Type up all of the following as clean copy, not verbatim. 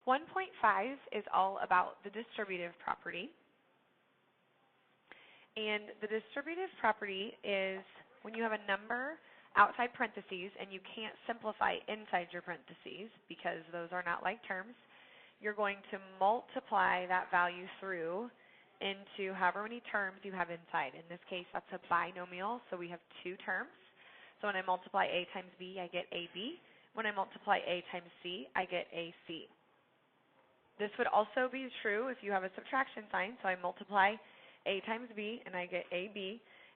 1.5 is all about the distributive property. And the distributive property is when you have a number outside parentheses and you can't simplify inside your parentheses because those are not like terms, you're going to multiply that value through into however many terms you have inside. In this case, that's a binomial, so we have two terms. So when I multiply a times b, I get ab. When I multiply a times c, I get ac. This would also be true if you have a subtraction sign, so I multiply a times b and I get ab.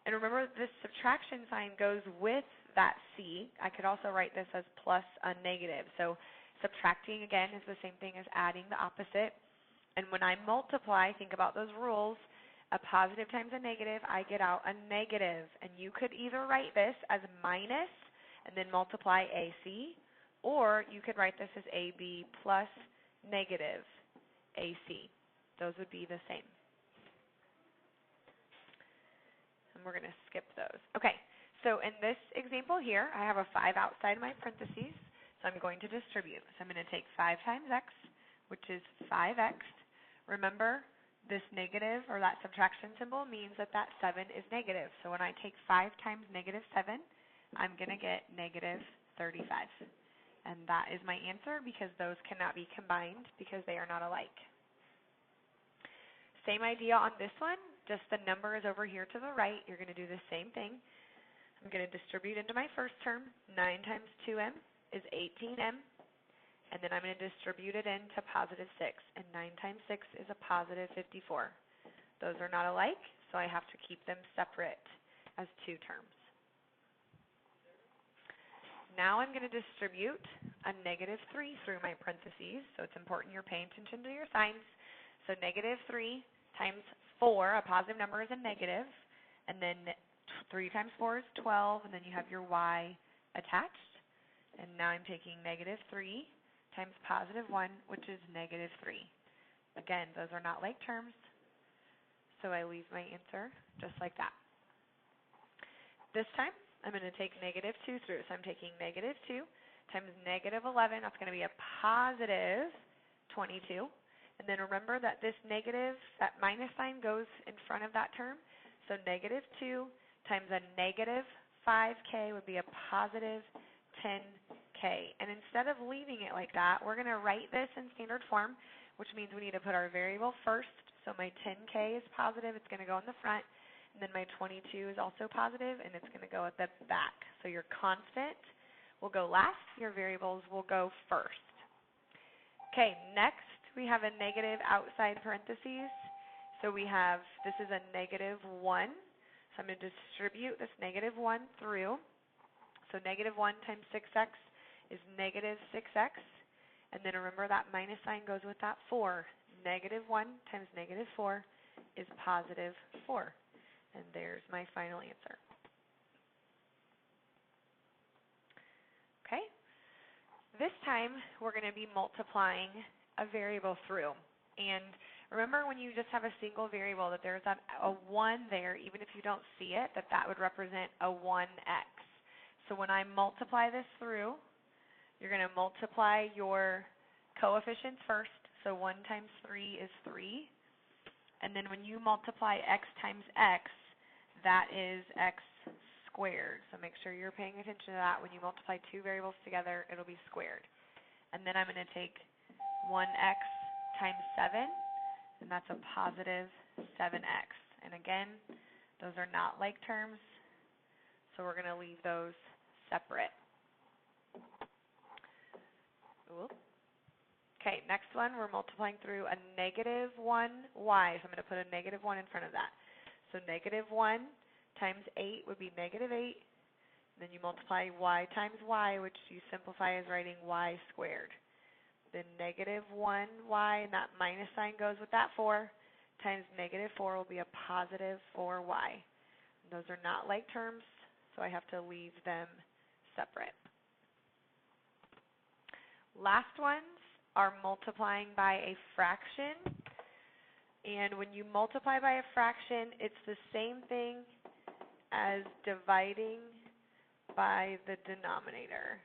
And remember, this subtraction sign goes with that c. I could also write this as plus a negative. So subtracting, again, is the same thing as adding the opposite. And when I multiply, think about those rules, a positive times a negative, I get out a negative. And you could either write this as minus and then multiply AC, or you could write this as AB plus negative AC. Those would be the same. And we're going to skip those. Okay, so in this example here, I have a 5 outside my parentheses, so I'm going to distribute. So I'm going to take 5 times x, which is 5x. Remember, this negative or that subtraction symbol means that that 7 is negative. So when I take 5 times negative 7, I'm going to get negative 35. And that is my answer because those cannot be combined because they are not alike. Same idea on this one, just the number is over here to the right. You're going to do the same thing. I'm going to distribute into my first term. 9 times 2m is 18m. And then I'm going to distribute it into positive 6. And 9 times 6 is a positive 54. Those are not alike, so I have to keep them separate as two terms. Now I'm going to distribute a negative 3 through my parentheses, so it's important you're paying attention to your signs. So negative 3 times 4, a positive number is a negative, and then 3 times 4 is 12, and then you have your y attached. And now I'm taking negative 3 times positive 1, which is negative 3. Again, those are not like terms, so I leave my answer just like that. This time, I'm going to take negative 2 through. So I'm taking negative 2 times negative 11. That's going to be a positive 22. And then remember that this negative, that minus sign goes in front of that term. So negative 2 times a negative 5k would be a positive 10k. And instead of leaving it like that, we're going to write this in standard form, which means we need to put our variable first. So my 10k is positive. It's going to go in the front. And then my 22 is also positive, and it's going to go at the back. So your constant will go last. Your variables will go first. Okay, next we have a negative outside parentheses. So we have, this is a negative 1. So I'm going to distribute this negative 1 through. So negative 1 times 6x is negative 6x. And then remember that minus sign goes with that 4. Negative 1 times negative 4 is positive 4. And there's my final answer. Okay. This time we're going to be multiplying a variable through. And remember when you just have a single variable that there's a 1 there, even if you don't see it, that would represent a 1x. So when I multiply this through, you're going to multiply your coefficients first. So 1 times 3 is 3. And then when you multiply x times x, that is x squared. So make sure you're paying attention to that. When you multiply two variables together, it'll be squared. And then I'm going to take 1x times 7, and that's a positive 7x. And again, those are not like terms, so we're going to leave those separate. Okay, next one, we're multiplying through a negative 1y. So I'm going to put a negative 1 in front of that. So negative 1 times 8 would be negative 8. And then you multiply y times y, which you simplify as writing y squared. Then negative 1y, and that minus sign goes with that 4, times negative 4 will be a positive 4y. And those are not like terms, so I have to leave them separate. Last ones are multiplying by a fraction. And when you multiply by a fraction, it's the same thing as dividing by the denominator.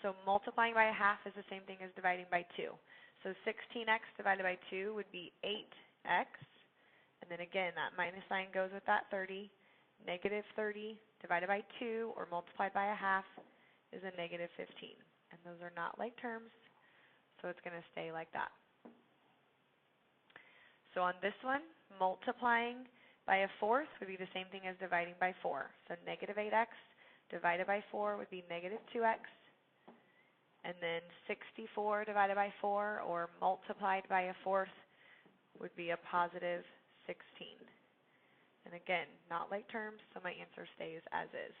So multiplying by a half is the same thing as dividing by 2. So 16x divided by 2 would be 8x. And then again, that minus sign goes with that 30. Negative 30 divided by 2 or multiplied by a half is a negative 15. And those are not like terms, so it's going to stay like that. So on this one, multiplying by a fourth would be the same thing as dividing by 4. So negative 8x divided by 4 would be negative 2x. And then 64 divided by 4 or multiplied by a fourth would be a positive 16. And again, not like terms, so my answer stays as is.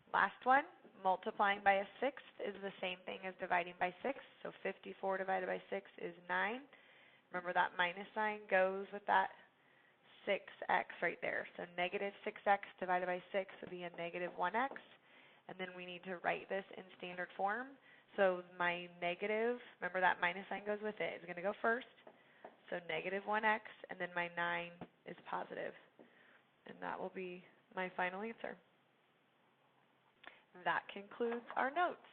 Last one, multiplying by a sixth is the same thing as dividing by 6. So 54 divided by 6 is 9. Remember that minus sign goes with that 6x right there. So negative 6x divided by 6 would be a negative 1x. And then we need to write this in standard form. So my negative, remember that minus sign goes with it, is going to go first. So negative 1x, and then my 9 is positive. And that will be my final answer. That concludes our notes.